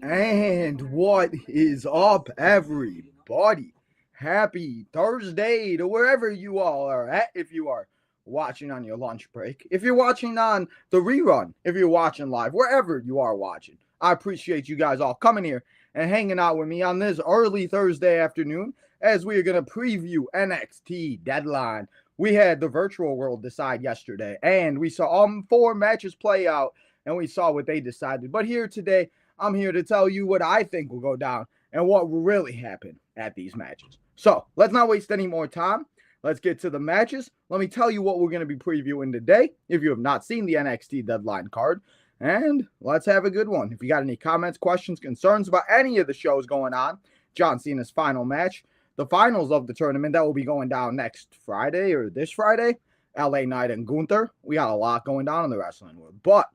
And what is up, everybody? Happy Thursday to wherever you all are at. If you are watching on your lunch break, if you're watching on the rerun, if you're watching live, wherever you are watching, I appreciate you guys all coming here and hanging out with me on this early Thursday afternoon as we are going to preview NXT Deadline. We had the virtual world decide yesterday, and we saw all 4 matches play out, and we saw what they decided. But here today, I'm here to tell you what I think will go down and what will really happen at these matches. So let's not waste any more time. Let's get to the matches. Let me tell you what we're going to be previewing today if you have not seen the NXT Deadline card. And let's have a good one. If you got any comments, questions, concerns about any of the shows going on, John Cena's final match, the finals of the tournament that will be going down next Friday or this Friday, LA Knight and Gunther. We got a lot going down in the wrestling world. But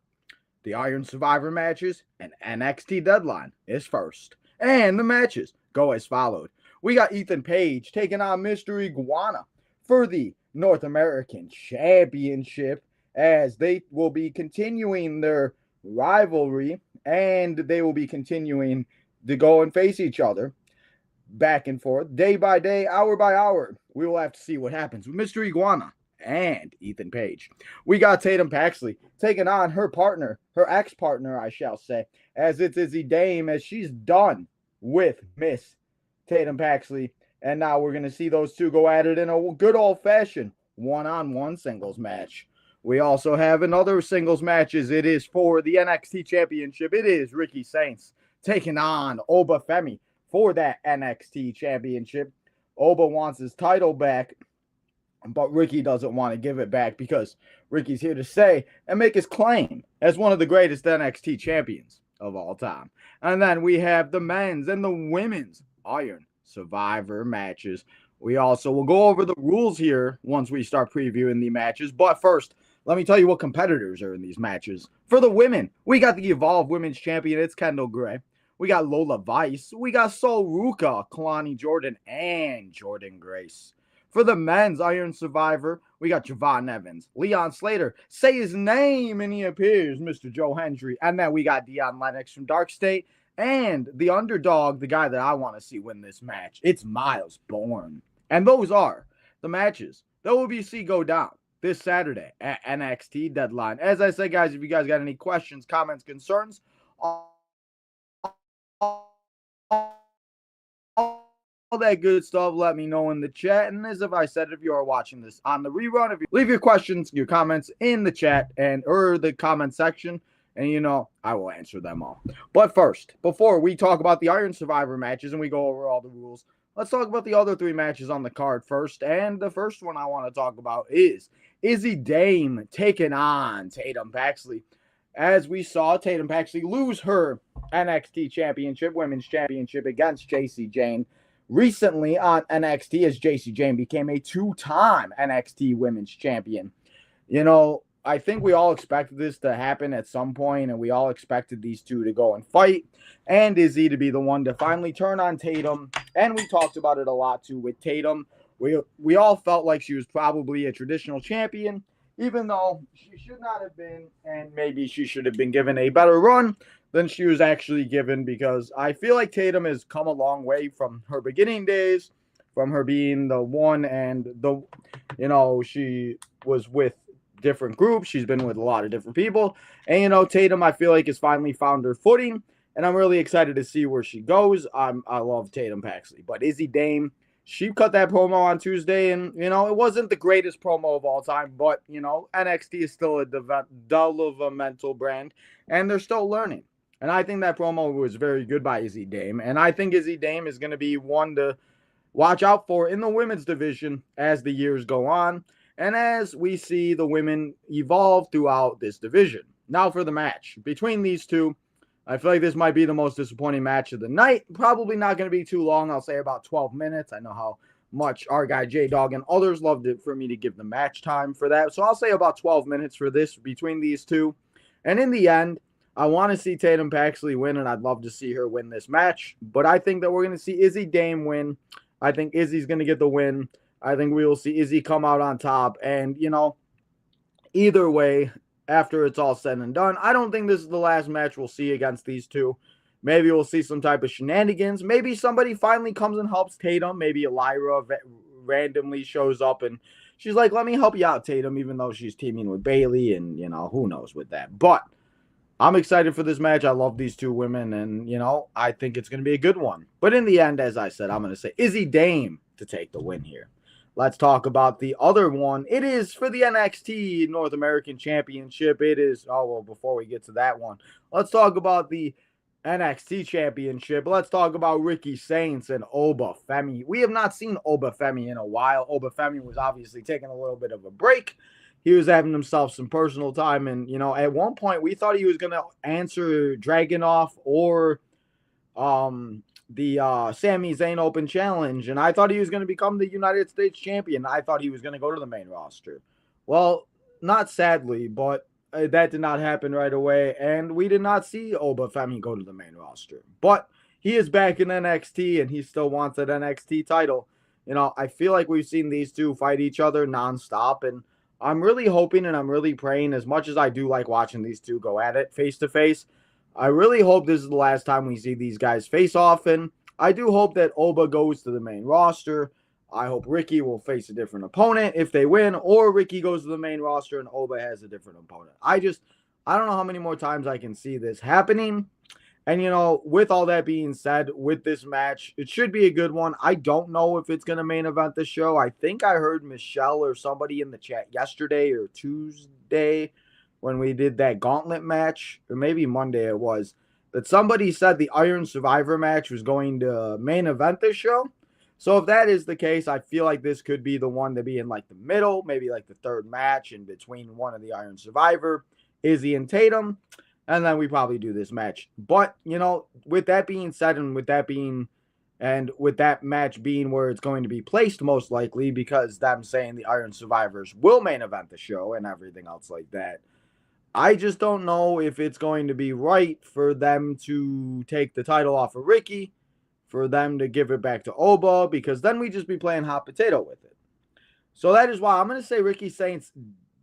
the Iron Survivor matches and NXT Deadline is first. And the matches go as followed. We got Ethan Page taking on Mr. Iguana for the North American Championship as they will be continuing their rivalry and they will be continuing to go and face each other back and forth, day by day, hour by hour. We will have to see what happens with Mr. Iguana and Ethan Page. We got Tatum Paxley taking on her partner, her ex-partner, I shall say, as it's Izzy Dame, as she's done with Miss Tatum Paxley. And now we're going to see those two go at it in a good old-fashioned one-on-one singles match. We also have another singles matches. It is for the NXT Championship. It is Ricky Saints taking on Oba Femi for that NXT Championship. Oba wants his title back, but Ricky doesn't want to give it back because Ricky's here to say and make his claim as one of the greatest NXT champions of all time. And then we have the men's and the women's Iron Survivor matches. We also will go over the rules here once we start previewing the matches. But first, let me tell you what competitors are in these matches. For the women, we got the Evolve Women's Champion. It's Kendall Gray. We got Lola Vice. We got Sol Ruka, Kalani Jordan, and Jordan Grace. For the men's Iron Survivor, we got Javon Evans, Leon Slater, say his name and he appears, Mr. Joe Hendry. And then we got Dion Lennox from Dark State. And the underdog, the guy that I want to see win this match, it's Miles Bourne. And those are the matches that will be see go down this Saturday at NXT Deadline. As I said, guys, if you guys got any questions, comments, concerns, all that good stuff, let me know in the chat. And as if I said, if you are watching this on the rerun, if you leave your questions, your comments in the chat or the comment section, and I will answer them all. But first, before we talk about the Iron Survivor matches and we go over all the rules, let's talk about the other 3 matches on the card first. And the first one I want to talk about is Izzy Dame taking on Tatum Paxley. As we saw Tatum Paxley lose her NXT Championship, Women's Championship against Jacy Jayne recently on NXT, as Jacy Jayne became a 2-time NXT Women's Champion. I think we all expected this to happen at some point, and we all expected these two to go and fight, and Izzy to be the one to finally turn on Tatum. And we talked about it a lot too with Tatum. We all felt like she was probably a traditional champion, even though she should not have been, and maybe she should have been given a better run than she was actually given, because I feel like Tatum has come a long way from her beginning days, from her being the one and she was with different groups. She's been with a lot of different people. And, Tatum, I feel like, has finally found her footing, and I'm really excited to see where she goes. I love Tatum Paxley. But Izzy Dame, she cut that promo on Tuesday, and, it wasn't the greatest promo of all time, but, NXT is still a developmental brand, and they're still learning. And I think that promo was very good by Izzy Dame, and I think Izzy Dame is going to be one to watch out for in the women's division as the years go on, and as we see the women evolve throughout this division. Now for the match between these two, I feel like this might be the most disappointing match of the night. Probably not going to be too long. I'll say about 12 minutes. I know how much our guy J-Dog and others loved it for me to give the match time for that. So I'll say about 12 minutes for this between these two. And in the end, I want to see Tatum Paxley win, and I'd love to see her win this match. But I think that we're going to see Izzy Dame win. I think Izzy's going to get the win. I think we will see Izzy come out on top. And, either way, after it's all said and done, I don't think this is the last match we'll see against these two. Maybe we'll see some type of shenanigans. Maybe somebody finally comes and helps Tatum. Maybe Lyra randomly shows up and she's like, let me help you out, Tatum, even though she's teaming with Bailey, and, who knows with that. But I'm excited for this match. I love these two women, and, I think it's going to be a good one. But in the end, as I said, I'm going to say Izzy Dame to take the win here. Let's talk about the other one. It is for the NXT North American Championship. It is, before we get to that one, let's talk about the NXT Championship. Let's talk about Wwe Nxt and Obafemi. We have not seen Obafemi in a while. Obafemi was obviously taking a little bit of a break. He was having himself some personal time, and, at one point we thought he was going to answer Dragunov or the Sami Zayn Open Challenge, and I thought he was going to become the United States champion. I thought he was going to go to the main roster. Well, not sadly, but that did not happen right away, and we did not see Obafemi go to the main roster. But he is back in NXT, and he still wants that NXT title. I feel like we've seen these two fight each other nonstop, and I'm really hoping and I'm really praying, as much as I do like watching these two go at it face-to-face, I really hope this is the last time we see these guys face off, and I do hope that Oba goes to the main roster. I hope Ricky will face a different opponent if they win, or Ricky goes to the main roster and Oba has a different opponent. I don't know how many more times I can see this happening. And, with all that being said, with this match, it should be a good one. I don't know if it's going to main event the show. I think I heard Michelle or somebody in the chat yesterday or Tuesday when we did that gauntlet match, or maybe Monday it was, that somebody said the Iron Survivor match was going to main event this show. So if that is the case, I feel like this could be the one to be in like the middle, maybe like the third match in between one of the Iron Survivor, Izzy and Tatum, and then we probably do this match. But, with that being said, and with that match being where it's going to be placed most likely, because them saying the Iron Survivors will main event the show and everything else like that, I just don't know if it's going to be right for them to take the title off of Ricky, for them to give it back to Oba, because then we just be playing hot potato with it. So that is why I'm going to say Wwe Nxt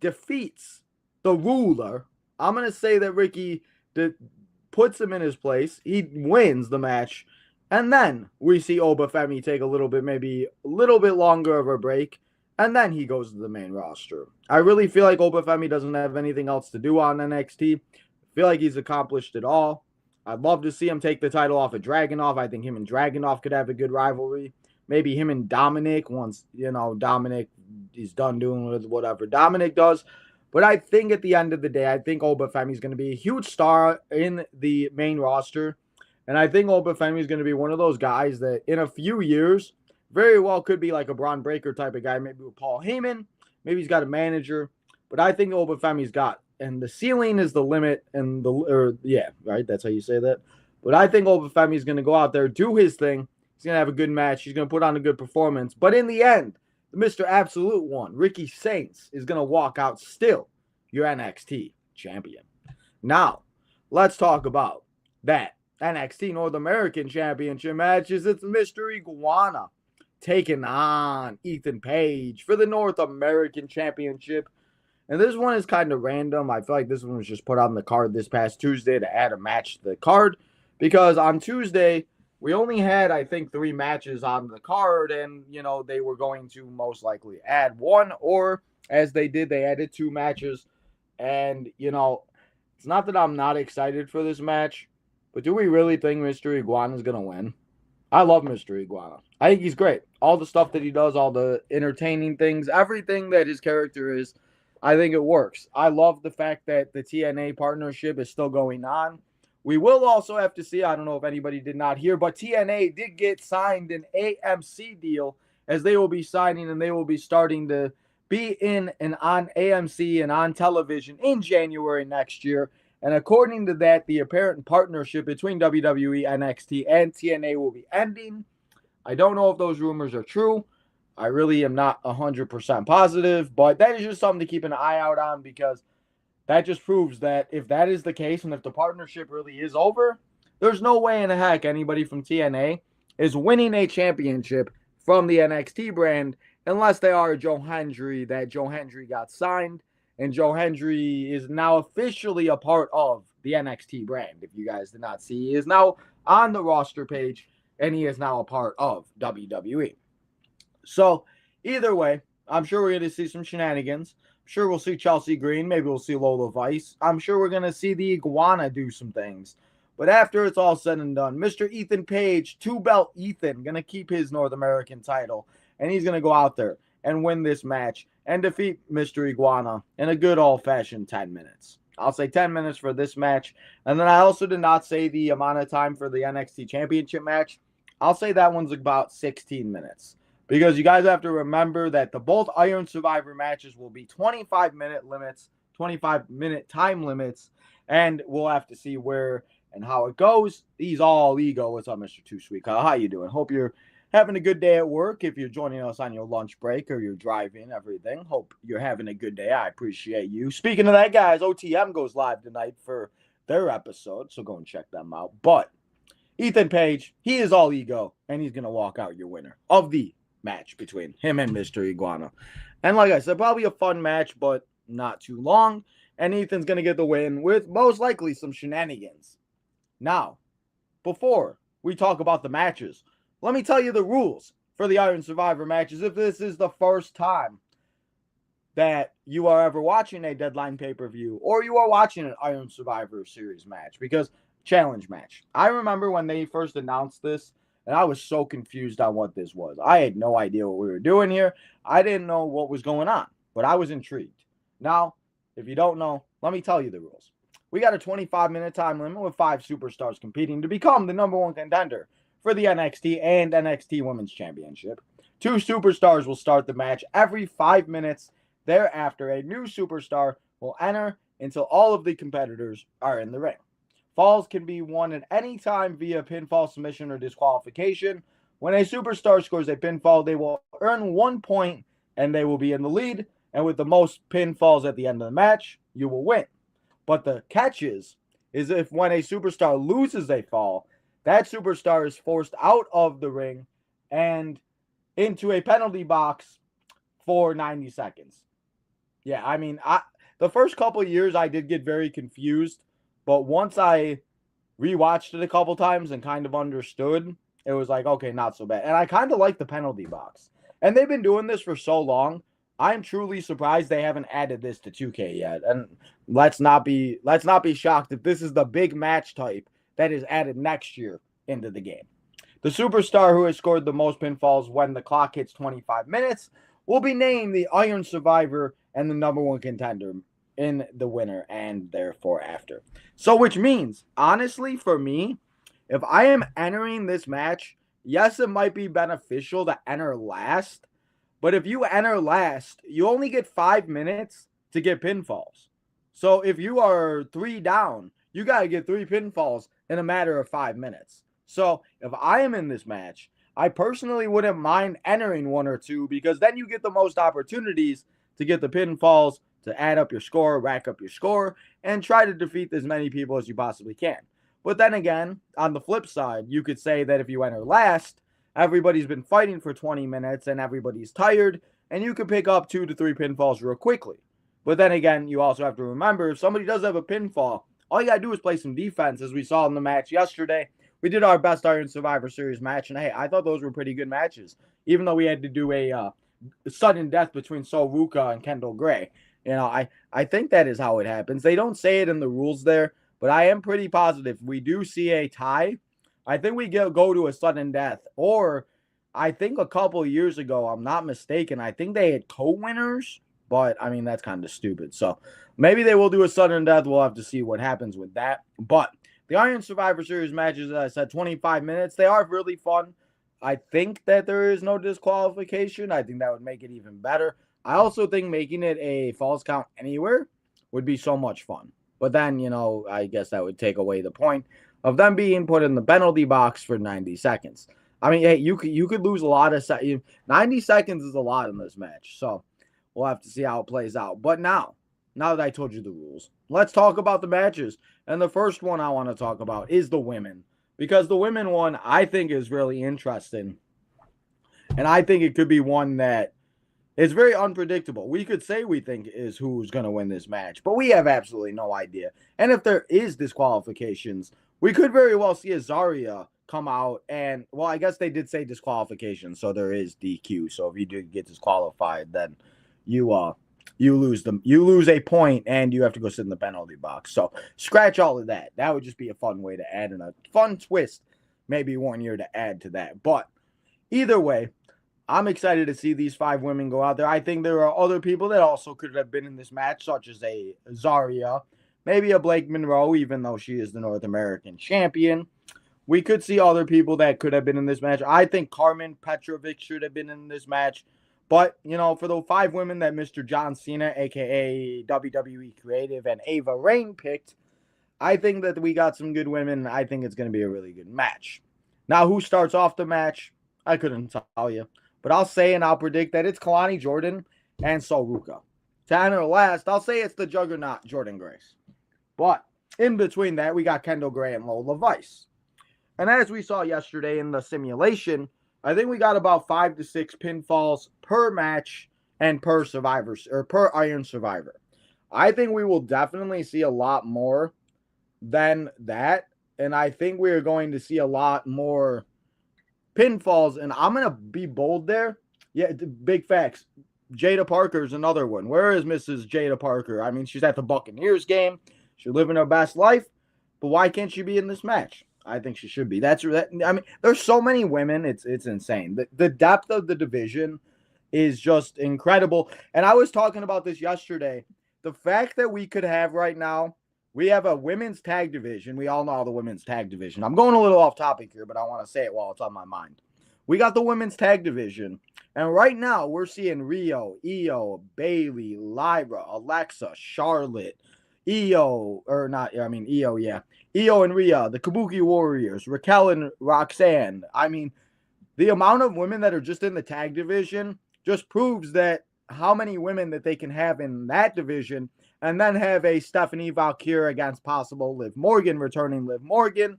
defeats the ruler. I'm going to say that Ricky puts him in his place. He wins the match. And then we see Obafemi take maybe a little bit longer of a break. And then he goes to the main roster. I really feel like Obafemi doesn't have anything else to do on NXT. I feel like he's accomplished it all. I'd love to see him take the title off of Dragunov. I think him and Dragunov could have a good rivalry. Maybe him and Dominic, once, Dominic is done doing whatever Dominic does. But I think at the end of the day, I think Obafemi is going to be a huge star in the main roster. And I think Obafemi is going to be one of those guys that in a few years very well could be like a Braun Breaker type of guy, maybe with Paul Heyman. Maybe he's got a manager. But I think Obafemi's got, and the ceiling is the limit, and right? That's how you say that. But I think Obafemi is going to go out there, do his thing. He's going to have a good match. He's going to put on a good performance. But in the end, the Mr. Absolute One, Wwe Nxt, is going to walk out still your NXT champion. Now, let's talk about that NXT North American Championship match. It's Mr. Iguana taking on Ethan Page for the North American Championship. And this one is kind of random. I feel like this one was just put on the card this past Tuesday to add a match to the card, because on Tuesday, we only had, I think, 3 matches on the card, and, they were going to most likely add one, or as they did, they added 2 matches. And, it's not that I'm not excited for this match, but do we really think Mr. Iguana is going to win? I love Mr. Iguana. I think he's great. All the stuff that he does, all the entertaining things, everything that his character is, I think it works. I love the fact that the TNA partnership is still going on. We will also have to see, I don't know if anybody did not hear, but TNA did get signed an AMC deal, as they will be signing and they will be starting to be in and on AMC and on television in January next year. And according to that, the apparent partnership between WWE, NXT, and TNA will be ending. I don't know if those rumors are true. I really am not 100% positive, but that is just something to keep an eye out on, because that just proves that if that is the case and if the partnership really is over, there's no way in the heck anybody from TNA is winning a championship from the NXT brand unless they are Joe Hendry, that Joe Hendry got signed, and Joe Hendry is now officially a part of the the NXT brand. If you guys did not see, he is now on the roster page, and he is now a part of WWE. So, either way, I'm sure we're going to see some shenanigans. I'm sure we'll see Chelsea Green. Maybe we'll see Lola Vice. I'm sure we're going to see the Iguana do some things. But after it's all said and done, Mr. Ethan Page, 2-belt Ethan, going to keep his North American title. And he's going to go out there and win this match and defeat Mr. Iguana in a good old-fashioned 10 minutes. I'll say 10 minutes for this match. And then I also did not say the amount of time for the NXT Championship match. I'll say that one's about 16 minutes. Because you guys have to remember that the both Iron Survivor matches will be 25-minute limits, 25-minute time limits. And we'll have to see where and how it goes. He's all ego. What's up, Mr. Too Sweet Kyle? How you doing? Hope you're having a good day at work. If you're joining us on your lunch break or you're driving, everything, hope you're having a good day. I appreciate you. Speaking of that, guys, OTM goes live tonight for their episode, so go and check them out. But Ethan Page, he is all ego, and he's going to walk out your winner of the match between him and Mr. Iguana. And like I said, probably a fun match, but not too long. And Ethan's going to get the win with most likely some shenanigans. Now, before we talk about the matches, let me tell you the rules for the Iron Survivor matches if this is the first time that you are ever watching a Deadline pay-per-view or you are watching an Iron Survivor Series match, because challenge match. I remember when they first announced this, and I was so confused on what this was. I had no idea what we were doing here. I didn't know what was going on, but I was intrigued. Now, if you don't know, let me tell you the rules. We got a 25-minute time limit with 5 superstars competing to become the #1 contender for the NXT and NXT Women's Championship. 2 superstars will start the match every 5 minutes. Thereafter, a new superstar will enter until all of the competitors are in the ring. Falls can be won at any time via pinfall, submission, or disqualification. When a superstar scores a pinfall, they will earn 1 point and they will be in the lead. And with the most pinfalls at the end of the match, you will win. But the catch is if when a superstar loses a fall, that superstar is forced out of the ring and into a penalty box for 90 seconds. Yeah, I mean, the first couple of years I did get very confused, but once I rewatched it a couple times and kind of understood, it was like, okay, not so bad. And I kind of like the penalty box. And they've been doing this for so long. I'm truly surprised they haven't added this to 2K yet. And let's not be shocked if this is the big match type that is added next year into the game. The superstar who has scored the most pinfalls when the clock hits 25 minutes will be named the Iron Survivor and the #1 contender in the winner and therefore after. So which means, honestly, for me, if I am entering this match, yes, it might be beneficial to enter last. But if you enter last, you only get 5 minutes to get pinfalls. So if you are 3 down, you got to get 3 pinfalls in a matter of 5 minutes. So if I am in this match, I personally wouldn't mind entering 1 or 2 because then you get the most opportunities to get the pinfalls, to add up your score, rack up your score, and try to defeat as many people as you possibly can. But then again, on the flip side, you could say that if you enter last, everybody's been fighting for 20 minutes and everybody's tired, and you can pick up 2 to 3 pinfalls real quickly. But then again, you also have to remember, if somebody does have a pinfall, all you got to do is play some defense, as we saw in the match yesterday. We did our best Iron Survivor Series match, and hey, I thought those were pretty good matches, even though we had to do a sudden death between Sol Ruka and Kendall Gray. You know, I think that is how it happens. They don't say it in the rules there, but I am pretty positive we do see a tie. I think we go to a sudden death, or I think a couple of years ago, I'm not mistaken, I think they had co-winners, but I mean, that's kind of stupid. So maybe they will do a sudden death. We'll have to see what happens with that. But the Iron Survivor Series matches, as I said, 25 minutes. They are really fun. I think that there is no disqualification. I think that would make it even better. I also think making it a falls count anywhere would be so much fun. But then, you know, I guess that would take away the point of them being put in the penalty box for 90 seconds. I mean, hey, you could lose a lot of 90 seconds is a lot in this match. So we'll have to see how it plays out. But now that I told you the rules, let's talk about the matches. And the first one I want to talk about is the women. Because the women one, I think, is really interesting. And I think it could be one that It's very unpredictable. We could say we think is who's going to win this match, but we have absolutely no idea. And if there is disqualifications, we could very well see a Zarya come out and, well, I guess they did say disqualification, so there is DQ. So if you do get disqualified, then you lose a point and you have to go sit in the penalty box. So scratch all of that. That would just be a fun way to add in a fun twist, maybe 1 year to add to that. But either way, I'm excited to see these 5 women go out there. I think there are other people that also could have been in this match, such as a Zarya, maybe a Blake Monroe, even though she is the North American champion. We could see other people that could have been in this match. I think Carmen Petrovic should have been in this match. But, for the 5 women that Mr. John Cena, a.k.a. WWE Creative, and Ava Raine picked, I think that we got some good women. I think it's going to be a really good match. Now, who starts off the match? I couldn't tell you. But I'll say and I'll predict that it's Kalani Jordan and Sol Ruca. To enter last, I'll say it's the juggernaut Jordan Grace. But in between that, we got Kendall Gray and Lola Vice. And as we saw yesterday in the simulation, I think we got about 5 to 6 pinfalls per match and per Iron Survivor. I think we will definitely see a lot more than that. And I think we are going to see a lot more pinfalls, and I'm going to be bold there. Yeah, big facts. Jada Parker is another one. Where is Mrs. Jada Parker? I mean, she's at the Buccaneers game. She's living her best life, but why can't she be in this match? I think she should be. I mean, there's so many women. It's insane. The depth of the division is just incredible. And I was talking about this yesterday. The fact that we could have right now, we have a women's tag division. We all know the women's tag division. I'm going a little off topic here, but I want to say it while it's on my mind. We got the women's tag division. And right now, we're seeing Rio, Io, Bailey, Lyra, Alexa, Charlotte, Io and Rhea, the Kabuki Warriors, Raquel and Roxanne. I mean, the amount of women that are just in the tag division just proves that how many women that they can have in that division, and then have a Stephanie Valkyrie against possible Liv Morgan, returning Liv Morgan.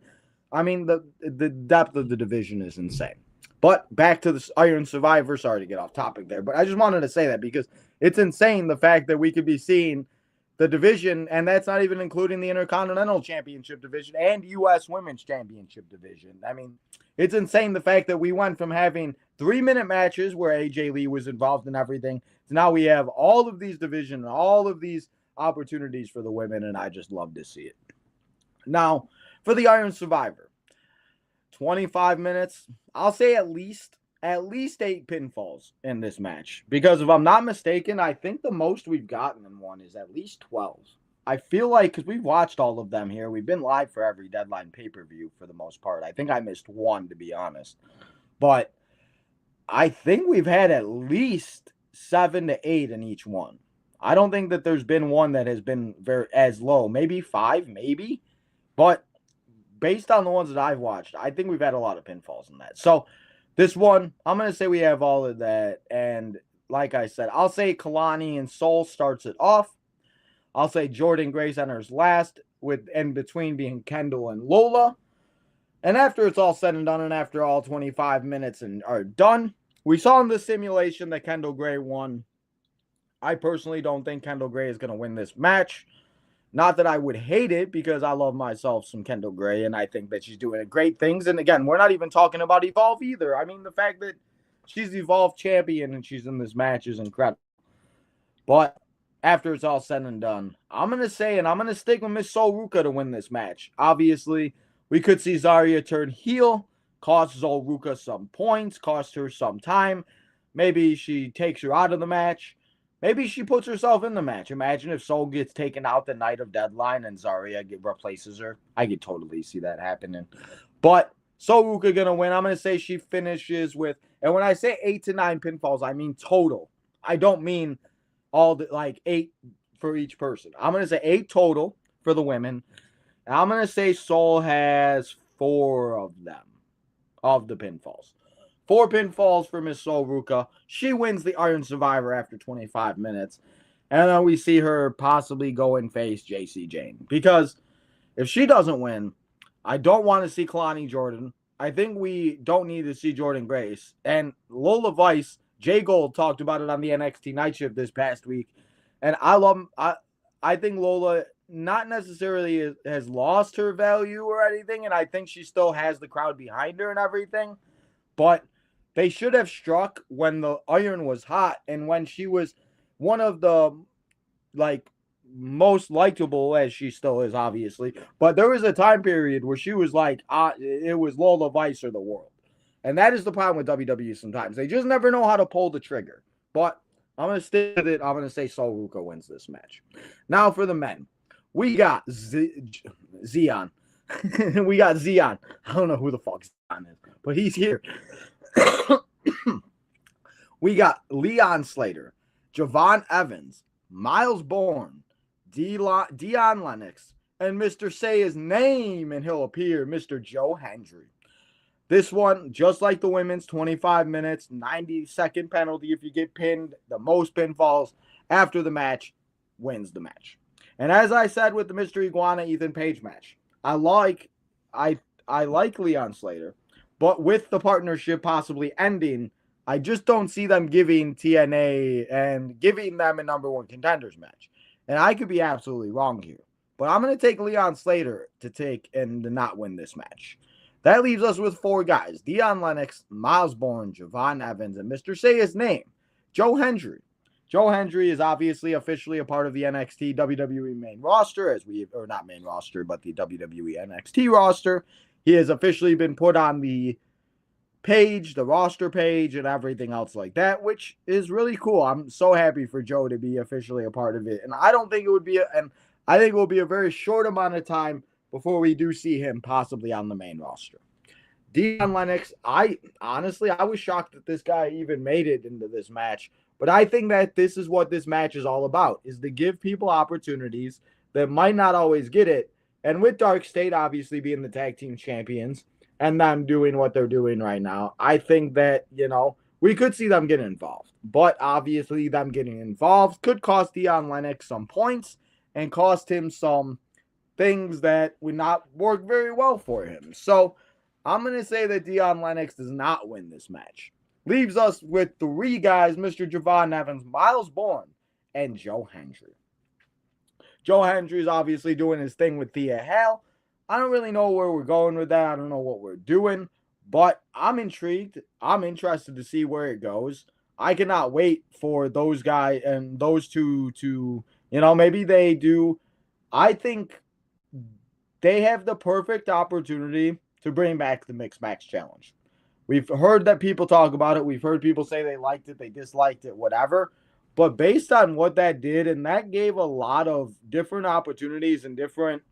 I mean, the depth of the division is insane. But back to the Iron Survivor. Sorry to get off topic there, but I just wanted to say that because it's insane the fact that we could be seeing the division, and that's not even including the Intercontinental Championship division and U.S. Women's Championship division. I mean, it's insane the fact that we went from having 3-minute matches where AJ Lee was involved in everything to now we have all of these divisions, all of these opportunities for the women, and I just love to see it. Now, for the Iron Survivor, 25 minutes, I'll say at least 8 pinfalls in this match. Because if I'm not mistaken, I think the most we've gotten in one is at least 12. I feel like, because we've watched all of them here, we've been live for every Deadline pay-per-view for the most part. I think I missed one, to be honest. But I think we've had at least 7 to 8 in each one. I don't think that there's been one that has been as low. Maybe 5, maybe. But based on the ones that I've watched, I think we've had a lot of pinfalls in that. So this one, I'm going to say we have all of that. And like I said, I'll say Kalani and Sol starts it off. I'll say Jordan Grace enters last, with in between being Kendall and Lola. And after it's all said and done, and after all 25 minutes are done, we saw in the simulation that Kendall Gray won. I personally don't think Kendall Gray is going to win this match. Not that I would hate it, because I love myself some Kendall Gray, and I think that she's doing great things. And again, we're not even talking about Evolve either. I mean, the fact that she's Evolve champion and she's in this match is incredible. But after it's all said and done, I'm going to say, and I'm going to stick with Miss Sol Ruca to win this match. Obviously, we could see Zarya turn heel, cost Sol Ruca some points, cost her some time. Maybe she takes her out of the match. Maybe she puts herself in the match. Imagine if Sol gets taken out the night of Deadline and Zarya replaces her. I could totally see that happening. But Sol Ruca going to win. I'm going to say she finishes with, and when I say 8 to 9 pinfalls, I mean total. I don't mean all the, like 8 for each person. I'm going to say 8 total for the women. And I'm going to say Sol has 4 of them, of the pinfalls. 4 pinfalls for Miss Sol Ruca. She wins the Iron Survivor after 25 minutes. And then we see her possibly go and face JC Jane. Because if she doesn't win, I don't want to see Kalani Jordan. I think we don't need to see Jordan Grace. And Lola Vice Jay Gold talked about it on the NXT Night Shift this past week, and I think Lola not necessarily has lost her value or anything, and I think she still has the crowd behind her and everything, but they should have struck when the iron was hot and when she was one of the like most likable, as she still is, obviously. But there was a time period where she was like, it was Lola Vice or the world. And that is the problem with WWE sometimes. They just never know how to pull the trigger. But I'm going to stick with it. I'm going to say Sol Ruka wins this match. Now for the men. We got Zion. We got Zion. I don't know who the fuck Zion is, but he's here. We got Leon Slater, Javon Evans, Miles Bourne, Dion Lennox, and Mr. Say His Name and he'll appear, Mr. Joe Hendry. This one, just like the women's, 25 minutes, 90-second penalty if you get pinned. The most pinfalls after the match wins the match. And as I said with the Mystery Iguana Ethan Page match, I like Leon Slater, but with the partnership possibly ending, I just don't see them giving TNA and giving them a number one contenders match. And I could be absolutely wrong here, but I'm going to take Leon Slater to take and to not win this match. That leaves us with 4 guys: Dion Lennox, Miles Bourne, Javon Evans, and Mr. Say His Name, Joe Hendry. Joe Hendry is obviously officially a part of the NXT WWE main roster, or not main roster, but the WWE NXT roster. He has officially been put on the page, the roster page, and everything else like that, which is really cool. I'm so happy for Joe to be officially a part of it. And I don't think it would be, I think it will be a very short amount of time before we do see him possibly on the main roster. Dion Lennox, I was shocked that this guy even made it into this match, but I think that this is what this match is all about, is to give people opportunities that might not always get it. And with Dark State obviously being the tag team champions and them doing what they're doing right now, I think that, we could see them get involved. But obviously them getting involved could cost Dion Lennox some points and cost him some things that would not work very well for him. So I'm going to say that Dion Lennox does not win this match. Leaves us with 3 guys, Mr. Javon Evans, Miles Bourne, and Joe Hendry. Joe Hendry is obviously doing his thing with Thea Hale. I don't really know where we're going with that. I don't know what we're doing, but I'm intrigued. I'm interested to see where it goes. I cannot wait for those guys and those two to, maybe they do. I think they have the perfect opportunity to bring back the Mixed Match Challenge. We've heard that people talk about it. We've heard people say they liked it, they disliked it, whatever. But based on what that did, and that gave a lot of different opportunities and different,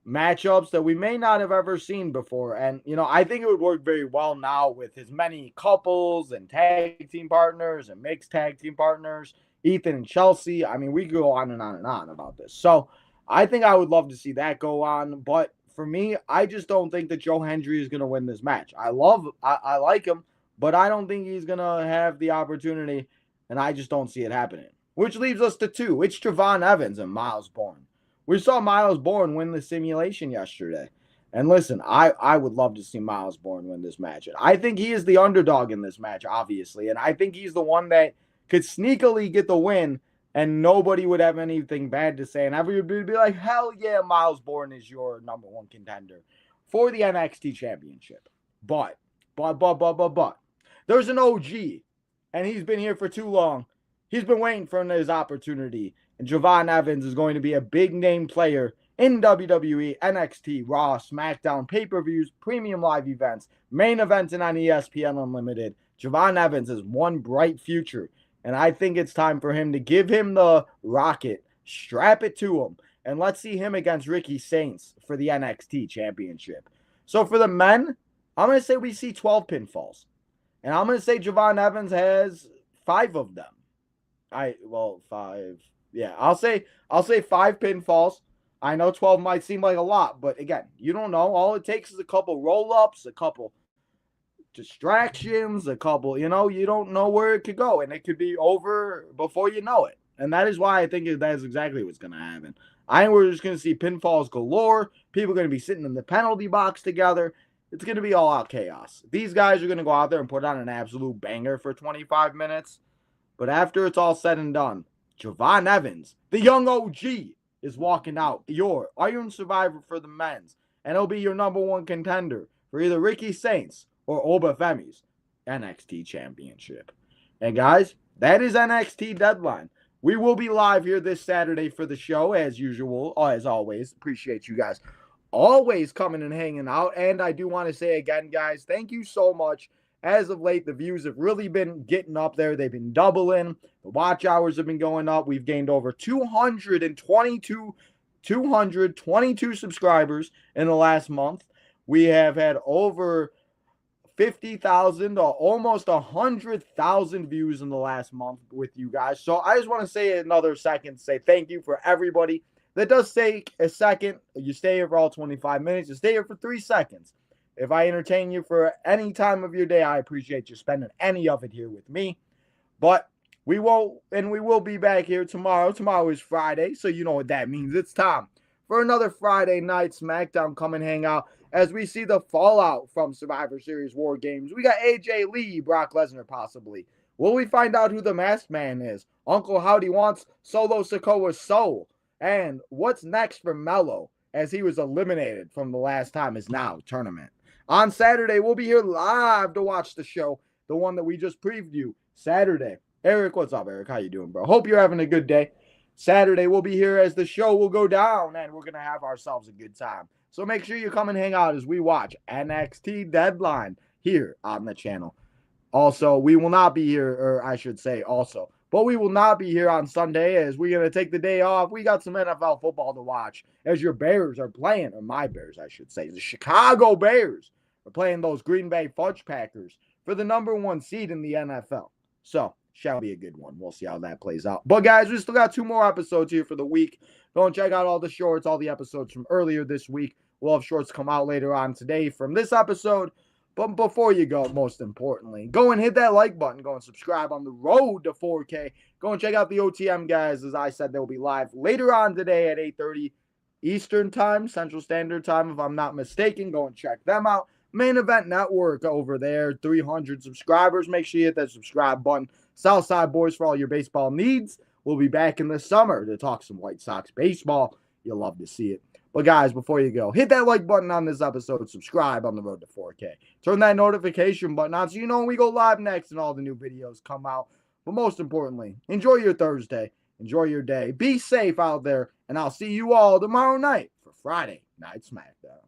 matchups that we may not have ever seen before. And, I think it would work very well now with as many couples and tag team partners and mixed tag team partners, Ethan and Chelsea. I mean, we could go on and on and on about this. So I think I would love to see that go on. But for me, I just don't think that Joe Hendry is going to win this match. I like him, but I don't think he's going to have the opportunity, and I just don't see it happening. Which leaves us to 2. It's Javon Evans and Miles Bourne. We saw Miles Bourne win the simulation yesterday. And listen, I would love to see Miles Bourne win this match. And I think he is the underdog in this match, obviously. And I think he's the one that could sneakily get the win, and nobody would have anything bad to say. And everybody would be like, hell yeah, Miles Bourne is your number one contender for the NXT Championship. But, there's an OG, and he's been here for too long. He's been waiting for his opportunity. And Javon Evans is going to be a big-name player in WWE, NXT, Raw, SmackDown, pay-per-views, premium live events, main events, and on ESPN Unlimited. Javon Evans has one bright future. And I think it's time for him to give him the rocket, strap it to him, and let's see him against Ricky Saints for the NXT Championship. So for the men, I'm going to say we see 12 pinfalls. And I'm going to say Javon Evans has 5 of them. 5. Yeah, I'll say 5 pinfalls. I know 12 might seem like a lot, but again, you don't know. All it takes is a couple roll-ups, a couple distractions, a couple, you don't know where it could go, and it could be over before you know it. And that is why I think that is exactly what's going to happen. I think we're just going to see pinfalls galore. People are going to be sitting in the penalty box together, it's going to be all out chaos. These guys are going to go out there and put on an absolute banger for 25 minutes. But after it's all said and done, Javon Evans, the young OG, is walking out your Iron Survivor for the men's. And he'll be your number one contender for either Ricky Saints or Obafemi's NXT Championship. And guys, that is NXT Deadline. We will be live here this Saturday for the show, as usual, as always. Appreciate you guys always coming and hanging out. And I do want to say again, guys, thank you so much. As of late, the views have really been getting up there. They've been doubling. The watch hours have been going up. We've gained over 222 subscribers in the last month. We have had over 50,000 or almost 100,000 views in the last month with you guys. So I just want to say another second, say thank you for everybody that does take a second. You stay here for all 25 minutes. You stay here for 3 seconds. If I entertain you for any time of your day, I appreciate you spending any of it here with me. But we will be back here tomorrow. Tomorrow is Friday, so you know what that means. It's time for another Friday night SmackDown. Come and hang out as we see the fallout from Survivor Series War Games. We got AJ Lee, Brock Lesnar possibly. Will we find out who the Masked Man is? Uncle Howdy wants Solo Sikoa's soul. And what's next for Mello as he was eliminated from the last time is now tournament. On Saturday, we'll be here live to watch the show, the one that we just previewed Saturday. Eric, what's up, Eric? How you doing, bro? Hope you're having a good day. Saturday, we'll be here as the show will go down, and we're going to have ourselves a good time. So make sure you come and hang out as we watch NXT Deadline here on the channel. Also, we will not be here, or I should say also, but we will not be here on Sunday as we're going to take the day off. We got some NFL football to watch as your Bears are playing, or my Bears, I should say, the Chicago Bears are playing those Green Bay Fudge Packers for the number 1 seed in the NFL. So, shall be a good one. We'll see how that plays out. But, guys, we still got 2 more episodes here for the week. Go and check out all the shorts, all the episodes from earlier this week. We'll have shorts come out later on today from this episode. But before you go, most importantly, go and hit that like button. Go and subscribe on the road to 4K. Go and check out the OTM guys. As I said, they'll be live later on today at 8:30 Eastern Time, Central Standard Time, if I'm not mistaken. Go and check them out. Main Event Network over there, 300 subscribers. Make sure you hit that subscribe button. Southside Boys for all your baseball needs. We'll be back in the summer to talk some White Sox baseball. You'll love to see it. But guys, before you go, hit that like button on this episode. Subscribe on the road to 4K. Turn that notification button on so you know when we go live next and all the new videos come out. But most importantly, enjoy your Thursday. Enjoy your day. Be safe out there. And I'll see you all tomorrow night for Friday Night SmackDown.